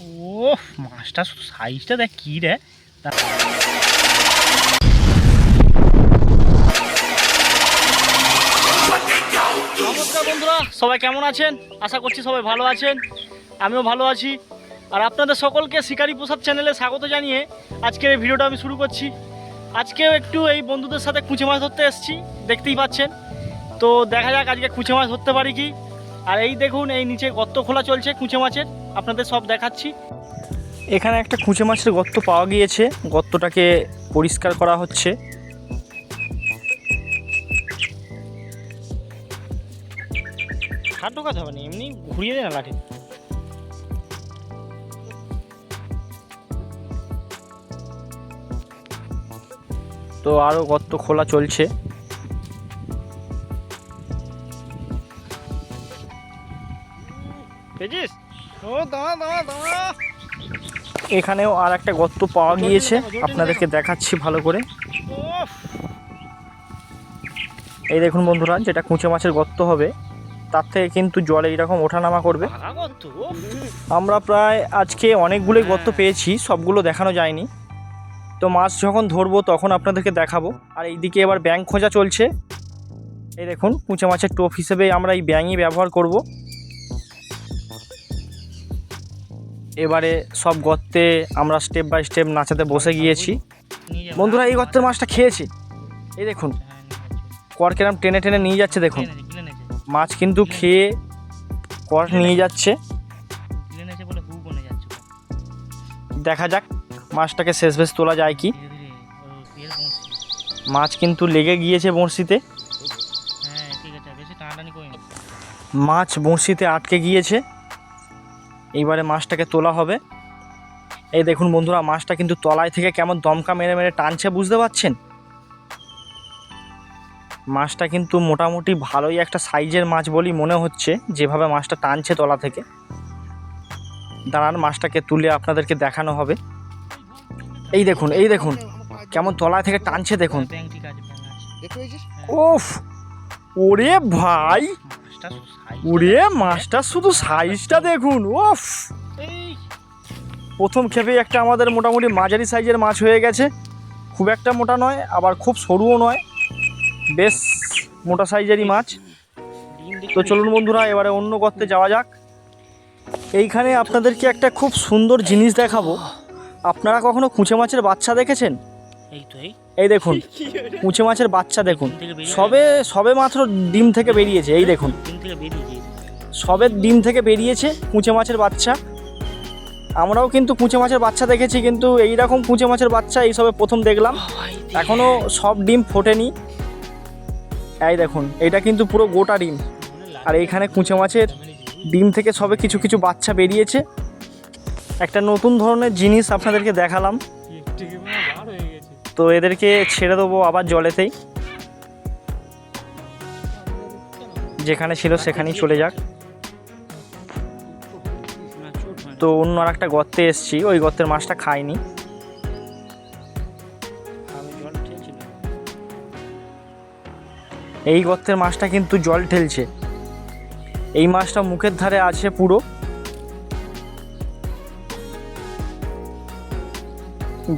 ও মাছটা শুধু সাইজটা দেখ কি রে। নমস্কার বন্ধুরা, সবাই কেমন আছেন? আশা করছি সবাই ভালো আছেন, আমিও ভালো আছি। আর আপনাদের সকলকে শিকারি প্রসাদ চ্যানেলে স্বাগত জানিয়ে আজকের এই ভিডিওটা আমি শুরু করছি। আজকেও একটু এই বন্ধুদের সাথে কুঁচে মাছ ধরতে এসেছি, দেখতেই পাচ্ছেন। তো দেখা যাক আজকে কুঁচে মাছ ধরতে পারি কি। আর এই দেখুন, এই নিচে গর্ত খোলা চলছে কুঁচে মাছের, আপনাদের সব দেখাচ্ছি। এখানে একটা কুঁচে মাছের গর্ত পাওয়া গিয়েছে, গর্তটাকে পরিষ্কার করা হচ্ছে। হাত ঢোকাতে হবে না, এমনি ঘুরিয়ে দে না লাঠি। তো আরও গর্ত খোলা চলছে। এখানেও আর একটা গর্ত পাওয়া গিয়েছে, আপনাদেরকে দেখাচ্ছি ভালো করে। এই দেখুন বন্ধুরা, যেটা কুঁচে মাছের গর্ত হবে তার থেকে কিন্তু জলে এরকম ওঠানামা করবে। আমরা প্রায় আজকে অনেকগুলোই গর্ত পেয়েছি, সবগুলো দেখানো যায়নি। তো মাছ যখন ধরবো তখন আপনাদেরকে দেখাবো। আর এইদিকে এবার ব্যাঙ খোঁজা চলছে। এই দেখুন, কুঁচে মাছের টোপ হিসেবে আমরা এই ব্যাঙই ব্যবহার করব। এবারে সব গর্তে আমরা স্টেপ বাই স্টেপ নাচাতে বসে গিয়েছি। বন্ধুরা, এই গর্তের মাছটা খেয়েছে। এই দেখুন কর কেরাম টেনে টেনে নিয়ে যাচ্ছে। দেখুন মাছ কিন্তু খেয়ে কর নিয়ে যাচ্ছে। দেখা যাক মাছটাকে শেষ বেশ তোলা যায় কি। মাছ কিন্তু লেগে গিয়েছে বঁড়শিতে, মাছ বঁড়শিতে আটকে গিয়েছে। এইবারে মাছটাকে তোলা হবে। এই দেখুন বন্ধুরা, মাছটা কিন্তু তলায় থেকে কেমন দমকা মেরে মেরে টানছে, বুঝতে পারছেন? মাছটা কিন্তু মোটামুটি ভালোই একটা সাইজের মাছ বলেই মনে হচ্ছে, যেভাবে মাছটা টানছে তলা থেকে। দাঁড়ান, মাছটাকে তুলে আপনাদেরকে দেখানো হবে। এই দেখুন, এই দেখুন কেমন তলা থেকে টানছে, দেখুন। ওফ, ওরে ভাই, ওরে মাছটা শুধু সাইজটা দেখুন। ওফ, প্রথম ক্ষেপেই একটা আমাদের মোটামুটি মাঝারি সাইজের মাছ হয়ে গেছে। খুব একটা মোটা নয়, আবার খুব সরুও নয়, বেশ মোটা সাইজেরই মাছ। তো চলুন বন্ধুরা, এবারে অন্য গর্তে যাওয়া যাক। এইখানে আপনাদেরকে একটা খুব সুন্দর জিনিস দেখাবো। আপনারা কখনো কুঁচে মাছের বাচ্চা দেখেছেন? এই দেখুন কুঁচে মাছের বাচ্চা, দেখুন সবে মাত্র ডিম থেকে বেরিয়েছে। এই দেখুন সবে ডিম থেকে বেরিয়েছে কুঁচে মাছের বাচ্চা। আমরাও কিন্তু কুঁচে মাছের বাচ্চা দেখেছি, কিন্তু এইরকম কুঁচে মাছের বাচ্চা এই সবে প্রথম দেখলাম। এখনও সব ডিম ফোটেনি। এই দেখুন, এটা কিন্তু পুরো গোটা ডিম। আর এইখানে কুঁচে মাছের ডিম থেকে সবে কিছু কিছু বাচ্চা বেরিয়েছে। একটা নতুন ধরনের জিনিস আপনাদেরকে দেখালাম। তো এদেরকে ছেড়ে দেবো আবার জলেতেই, যেখানে ছিল সেখানেই চলে যাক। তো অন্য আর একটা গর্তে এসছি, ওই গর্তের মাছটা খাইনি। এই গর্তের মাছটা কিন্তু জল ঠেলছে। এই মাছটা মুখের ধারে আছে পুরো।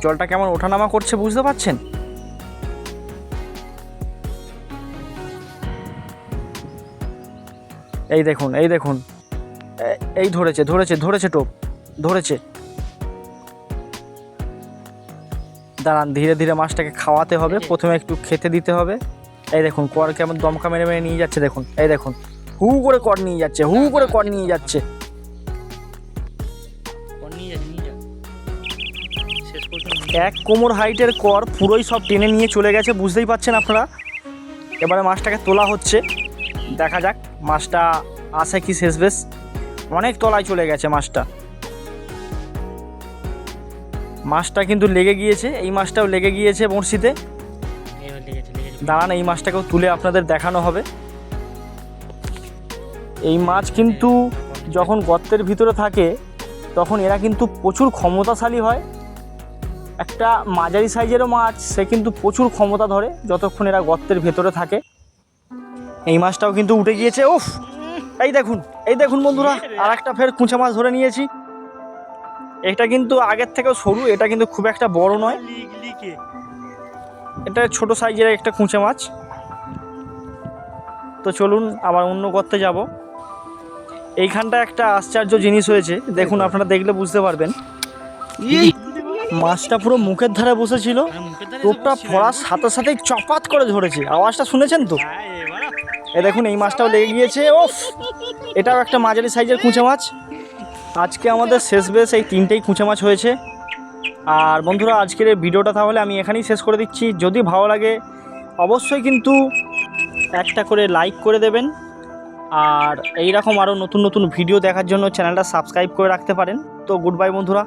জলটা কেমন ওঠানামা করছে, বুঝতে পারছেন? এই দেখুন, এই দেখুন, এই ধরেছে ধরেছে ধরেছে টোপ ধরেছে। দাঁড়ান, ধীরে ধীরে মাছটাকে খাওয়াতে হবে, প্রথমে একটু খেতে দিতে হবে। এই দেখুন কর কেমন দমকা মেরে মেরে নিয়ে যাচ্ছে। দেখুন, এই দেখুন হু করে কর নিয়ে যাচ্ছে, হু করে কর নিয়ে যাচ্ছে। এক কোমর হাইটের কর পুরোই সব টেনে নিয়ে চলে গেছে, বুঝতেই পাচ্ছেন আপনারা। এবারে মাছটাকে তোলা হচ্ছে, দেখা যাক মাছটা আসে কি শেষ বেশ। অনেক তলায় চলে গেছে মাছটা। মাছটা কিন্তু লেগে গিয়েছে, এই মাছটাও লেগে গিয়েছে বঁড়শিতে। দাঁড়ান, এই মাছটাকেও তুলে আপনাদের দেখানো হবে। এই মাছ কিন্তু যখন গর্তের ভিতরে থাকে তখন এরা কিন্তু প্রচুর ক্ষমতাশালী হয়। একটা মাঝারি সাইজেরও মাছ, সে কিন্তু প্রচুর ক্ষমতা ধরে যতক্ষণ এরা গর্তের ভেতরে থাকে। এই মাছটাও কিন্তু উঠে গিয়েছে। উফ, এই দেখুন, এই দেখুন বন্ধুরা, আর একটা ফের কুঁচে মাছ ধরে নিয়েছি। এটা কিন্তু আগের থেকেও সরু, এটা কিন্তু খুব একটা বড় নয়, এটা ছোট সাইজের একটা কুঁচে মাছ। তো চলুন আবার অন্য গর্তে যাব। এইখানটা একটা আশ্চর্য জিনিস হয়েছে, দেখুন আপনারা দেখলে বুঝতে পারবেন। মাছটা পুরো মুখের ধারে বসেছিল, টোপটা পড়ার সাথে সাথেই চপাত করে ধরেছে। আওয়াজটা শুনেছেন তো? এ দেখুন এই মাছটাও লেগে গিয়েছে। ওফ, এটাও একটা মাঝারি সাইজের কুঁচে মাছ। আজকে আমাদের শেষ বেশ এই 3টেই কুঁচে মাছ হয়েছে। আর বন্ধুরা, আজকের এই ভিডিওটা তাহলে আমি এখানেই শেষ করে দিচ্ছি। যদি ভালো লাগে অবশ্যই কিন্তু একটা করে লাইক করে দেবেন, আর এই রকম আরও নতুন নতুন ভিডিও দেখার জন্য চ্যানেলটা সাবস্ক্রাইব করে রাখতে পারেন। তো গুড বাই বন্ধুরা।